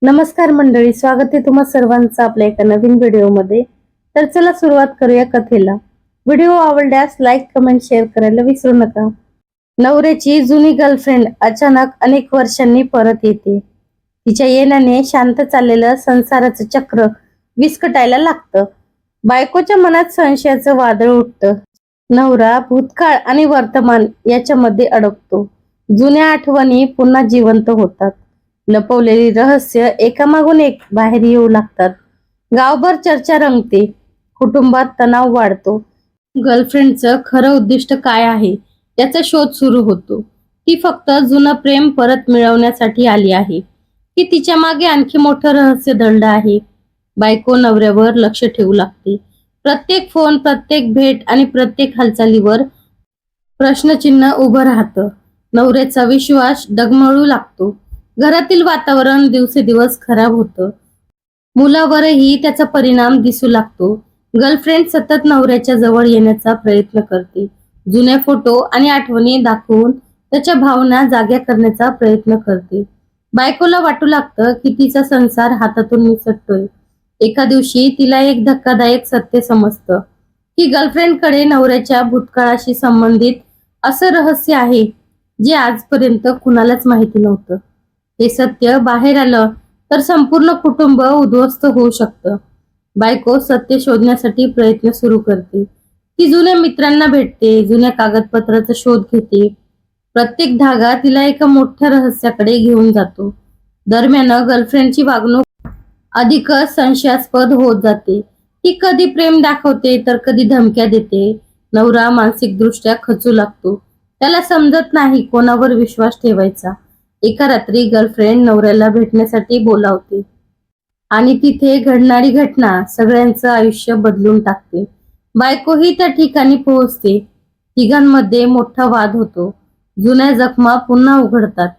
नमस्कार मंडळी, स्वागत आहे तुम्हा सर्वांचं आपल्या एका नवीन व्हिडिओमध्ये. तर चला सुरुवात करूया कथेला. व्हिडिओ आवडल्यास लाईक, कमेंट, शेअर करायला विसरू नका. नवऱ्याची जुनी गर्लफ्रेंड अचानक अनेक वर्षांनी परत येते. तिच्या येण्याने शांत चाललेलं संसाराचं चक्र विस्कटायला लागतं. बायकोच्या मनात संशयाचं वादळ उठतं. नवरा भूतकाळ आणि वर्तमान याच्यामध्ये अडकतो. जुन्या आठवणी पुन्हा जिवंत होतात. लपवलेली रहस्य एकामागून एक बाहेर येऊ लागतात. गावभर चर्चा रंगते. कुटुंबात तणाव वाढतो. गर्लफ्रेंडचं खरं उद्दिष्ट काय आहे याचा शोध सुरू होतो. ती फक्त जुनं प्रेम परत मिळवण्यासाठी आली आहे की तिच्या मागे आणखी मोठं रहस्य दडलं आहे. बायको नवऱ्यावर लक्ष ठेवू लागते. प्रत्येक फोन, प्रत्येक भेट आणि प्रत्येक हालचालीवर प्रश्नचिन्ह उभं राहतं. नवऱ्याचा विश्वास डगमळू लागतो. घरातील वातावरण दिवसेदिवस खराब होतं. मुलावरही त्याचा परिणाम दिसू लागतो. गर्लफ्रेंड सतत नवऱ्याच्या जवळ येण्याचा प्रयत्न करते. जुने फोटो आणि आठवणी दाखवून त्याच्या भावना जाग्या करण्याचा प्रयत्न करते. बायकोला वाटू लागतं की तिचा संसार हातातून निसटतोय. एका दिवशी तिला एक धक्कादायक सत्य समजतं की गर्लफ्रेंडकडे नवऱ्याच्या भूतकाळाशी संबंधित असं रहस्य आहे जे आजपर्यंत कुणालाच माहिती नव्हतं. हे सत्य बाहेर आलं तर संपूर्ण कुटुंब उद्ध्वस्त होऊ शकतं. बायको सत्य शोधण्यासाठी प्रयत्न सुरू करते. ती जुन्या मित्रांना भेटते, जुन्या कागदपत्राचा शोध घेते. प्रत्येक धागा तिला एका मोठ्या रहस्याकडे घेऊन जातो. दरम्यान गर्लफ्रेंडची वागणूक अधिकच संशयास्पद होत जाते. ती कधी प्रेम दाखवते तर कधी धमक्या देते. नवरा मानसिकदृष्ट्या खचू लागतो. त्याला समजत नाही कोणावर विश्वास ठेवायचा. एका रात्री गर्लफ्रेंड नवऱ्याला भेटण्यासाठी बोलावते आणि तिथे घडणारी घटना सगळ्यांचं आयुष्य बदलून टाकते. बायकोही त्या ठिकाणी पोहोचते. तिघांमध्ये मोठा वाद होतो. जुन्या जखमा पुन्हा उघडतात.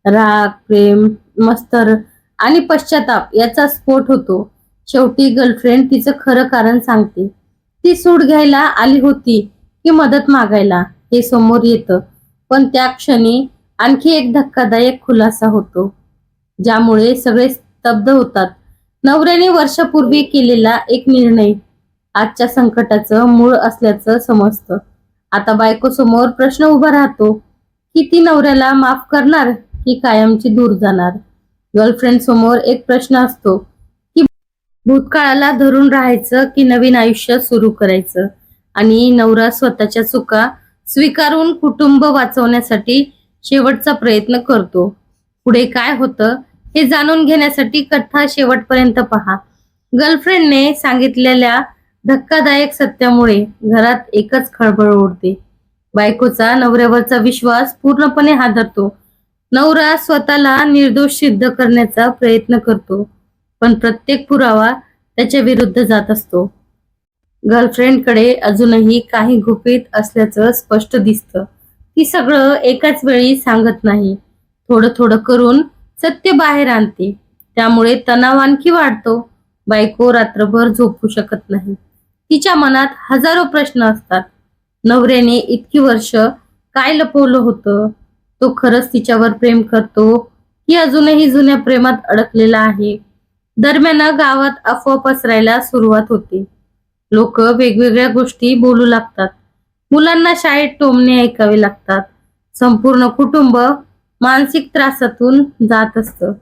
राग, प्रेम, मस्तर आणि पश्चाताप याचा स्फोट होतो. शेवटी गर्लफ्रेंड तिचं खरं कारण सांगते. ती सूड घ्यायला आली होती की मदत मागायला हे समोर येतं. पण त्या क्षणी आणखी एक धक्कादायक खुलासा होतो ज्यामुळे सगळे स्तब्ध होतात. नवऱ्याने वर्षापूर्वी केलेला एक निर्णय आजच्या संकटाचं मूळ असल्याचं समजतं. आता बायको समोर प्रश्न उभा राहतो की ती नवऱ्याला माफ करणार की कायमची दूर जाणार. गर्लफ्रेंड समोर एक प्रश्न असतो की भूतकाळाला धरून राहायचं की नवीन आयुष्य सुरू करायचं. आणि नवरा स्वतःच्या चुका स्वीकारून कुटुंब वाचवण्यासाठी शेवटचा प्रयत्न करतो. पुढे काय होतं हे जाणून घेण्यासाठी कथा शेवटपर्यंत पहा. गर्लफ्रेंडने सांगितलेल्या धक्कादायक सत्यामुळे घरात एकच खळबळ उडते. बायकोचा नवऱ्यावरचा विश्वास पूर्णपणे हादरतो. नवरा स्वतःला निर्दोष सिद्ध करण्याचा प्रयत्न करतो, पण प्रत्येक पुरावा त्याच्या विरुद्ध जात असतो. गर्लफ्रेंडकडे अजूनही काही गुपित असल्याचं स्पष्ट दिसतं. ती सगळं एकाच वेळी सांगत नाही. थोडं थोडं करून सत्य बाहेर आणते. त्यामुळे तणाव आणखी वाढतो. बायको रात्रभर झोपू शकत नाही. तिच्या मनात हजारो प्रश्न असतात. नवऱ्याने इतकी वर्ष काय लपवलं होतं? तो खरंच तिच्यावर प्रेम करतो की अजूनही जुन्या प्रेमात अडकलेला आहे? दरम्यान गावात अफवा पसरायला सुरुवात होते. लोक वेगवेगळ्या गोष्टी बोलू लागतात. मुलांना शाळेत टोमणे ऐकावे लागतात. संपूर्ण कुटुंब मानसिक त्रासातून जात असतं.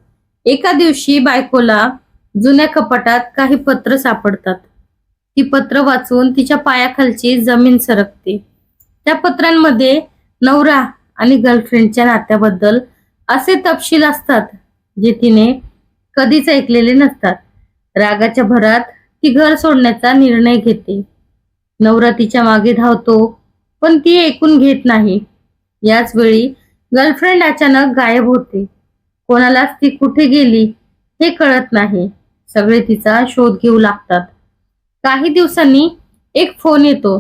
एका दिवशी बायकोला जुन्या कपाटात काही पत्र सापडतात. ती पत्र वाचून तिच्या पायाखालची जमीन सरकते. त्या पत्रांमध्ये नवरा आणि गर्लफ्रेंडच्या नात्याबद्दल असे तपशील असतात जे तिने कधीच ऐकलेले नसतात. रागाच्या भरात ती घर सोडण्याचा निर्णय घेते. नवरा तिच्या मागे धावतो, पण ती ऐकून घेत नाही. याच वेळी गर्लफ्रेंड अचानक गायब होते. कोणालाच ती कुठे गेली हे कळत नाही. सगळे तिचा शोध घेऊ लागतात. काही दिवसांनी एक फोन येतो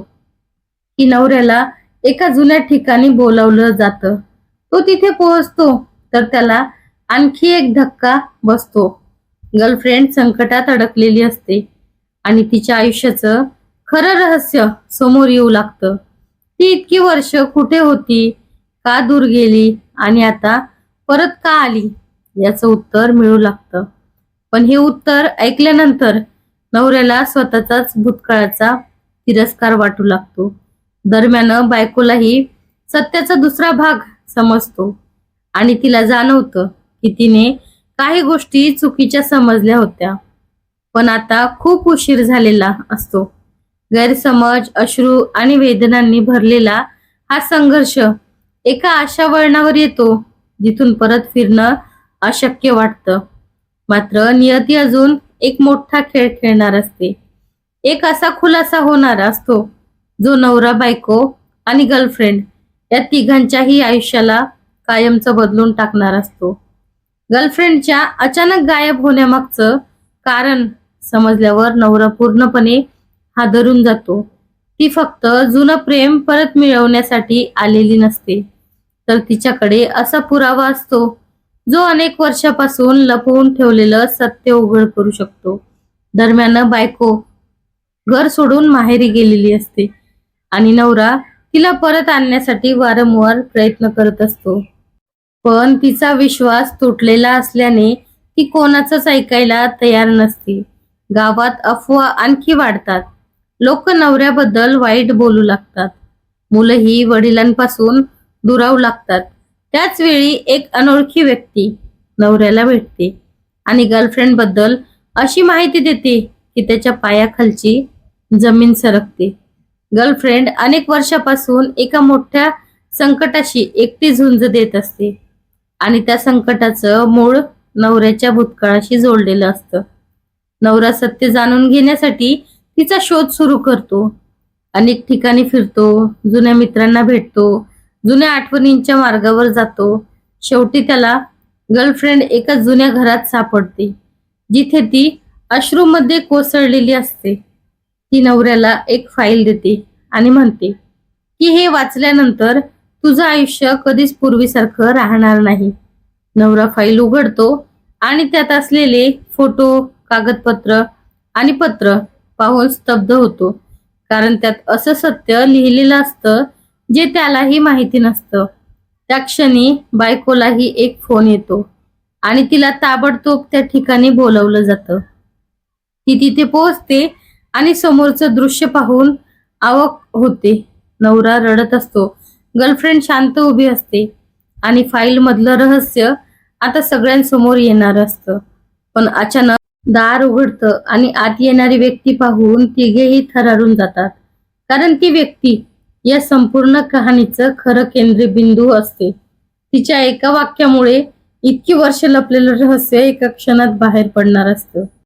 की नवऱ्याला एका जुन्या ठिकाणी बोलावलं जातं. तो तिथे पोहोचतो तर त्याला आणखी एक धक्का बसतो. गर्लफ्रेंड संकटात अडकलेली असते आणि तिच्या आयुष्याचं खरं रहस्य समोर येऊ लागतं. ती इतकी वर्ष कुठे होती, का दूर गेली आणि आता परत का आली याचं उत्तर मिळू लागतं. पण हे उत्तर ऐकल्यानंतर नवऱ्याला स्वतःचाच भूतकाळाचा तिरस्कार वाटू लागतो. दरम्यान बायकोलाही सत्याचा दुसरा भाग समजतो आणि तिला जाणवतं की तिने काही गोष्टी चुकीच्या समजल्या होत्या. पण आता खूप उशीर झालेला असतो. गैरसमज, अश्रू आणि वेदनांनी भरलेला हा संघर्ष एका अशा वळणावर येतो जिथून परत फिरणं अशक्य वाटतं. मात्र नियती अजून एक मोठा खेळ खेळणार असते. एक असा खुलासा होणार असतो जो नवरा, बायको आणि गर्लफ्रेंड या तिघांच्याही आयुष्याला कायमचं बदलून टाकणार असतो. गर्लफ्रेंडच्या अचानक गायब होण्यामागचं कारण समजल्यावर नवरा पूर्णपणे हादरून जातो. ती फक्त जुनं प्रेम परत मिळवण्यासाठी आलेली नसते, तर तिच्याकडे असा पुरावा असतो जो अनेक वर्षापासून लपवून ठेवलेलं सत्य उघड करू शकतो. दरम्यान बायको घर सोडून माहेरी गेलेली असते आणि नवरा तिला परत आणण्यासाठी वारंवार प्रयत्न करत असतो. पण तिचा विश्वास तुटलेला असल्याने ती कोणाचंच ऐकायला तयार नसते. गावात अफवा आणखी वाढतात. लोक नवऱ्याबद्दल वाईट बोलू लागतात. मुलंही वडिलांपासून दुरावू लागतात. त्याच वेळी एक अनोळखी व्यक्ती नवऱ्याला भेटते आणि गर्लफ्रेंड बद्दल अशी माहिती देते की त्याच्या पायाखालची जमीन सरकते. गर्लफ्रेंड अनेक वर्षापासून एका मोठ्या संकटाशी एकटी झुंज देत असते आणि त्या संकटाचं मूळ नवऱ्याच्या भूतकाळाशी जोडलेलं असतं. नवरा सत्य जाणून घेण्यासाठी तिचा शोध सुरू करतो. अनेक ठिकाणी फिरतो, जुन्या मित्रांना भेटतो, जुन्या आठवणींच्या मार्गावर जातो. शेवटी त्याला गर्लफ्रेंड एका जुन्या घरात सापडते, जिथे ती अश्रूमध्ये कोसळलेली असते. ती नवऱ्याला एक फाईल देते आणि म्हणते की हे वाचल्यानंतर तुझं आयुष्य कधीच पूर्वीसारखं राहणार नाही. नवरा फाईल उघडतो आणि त्यात असलेले फोटो, कागदपत्र आणि पत्र पाहून स्तब्ध होतो, कारण त्यात असं सत्य लिहिलेलं असतं जे त्यालाही माहिती नसतं. त्या क्षणी बायकोलाही एक फोन येतो आणि तिला ताबडतोब त्या ठिकाणी बोलवलं जातं. ती तिथे पोहोचते आणि समोरचं दृश्य पाहून अवाक होते. नवरा रडत असतो, गर्लफ्रेंड शांत उभी असते आणि फाईल मधलं रहस्य आता सगळ्यांसमोर येणार असतं. पण अचानक दार उघडतं आणि आत येणारी व्यक्ती पाहून तिघेही थरारून जातात, कारण ती व्यक्ती या संपूर्ण कहाणीचं खरं केंद्रबिंदू असते. तिच्या एका वाक्यामुळे इतकी वर्ष लपलेलं रहस्य एका क्षणात बाहेर पडणार असतं.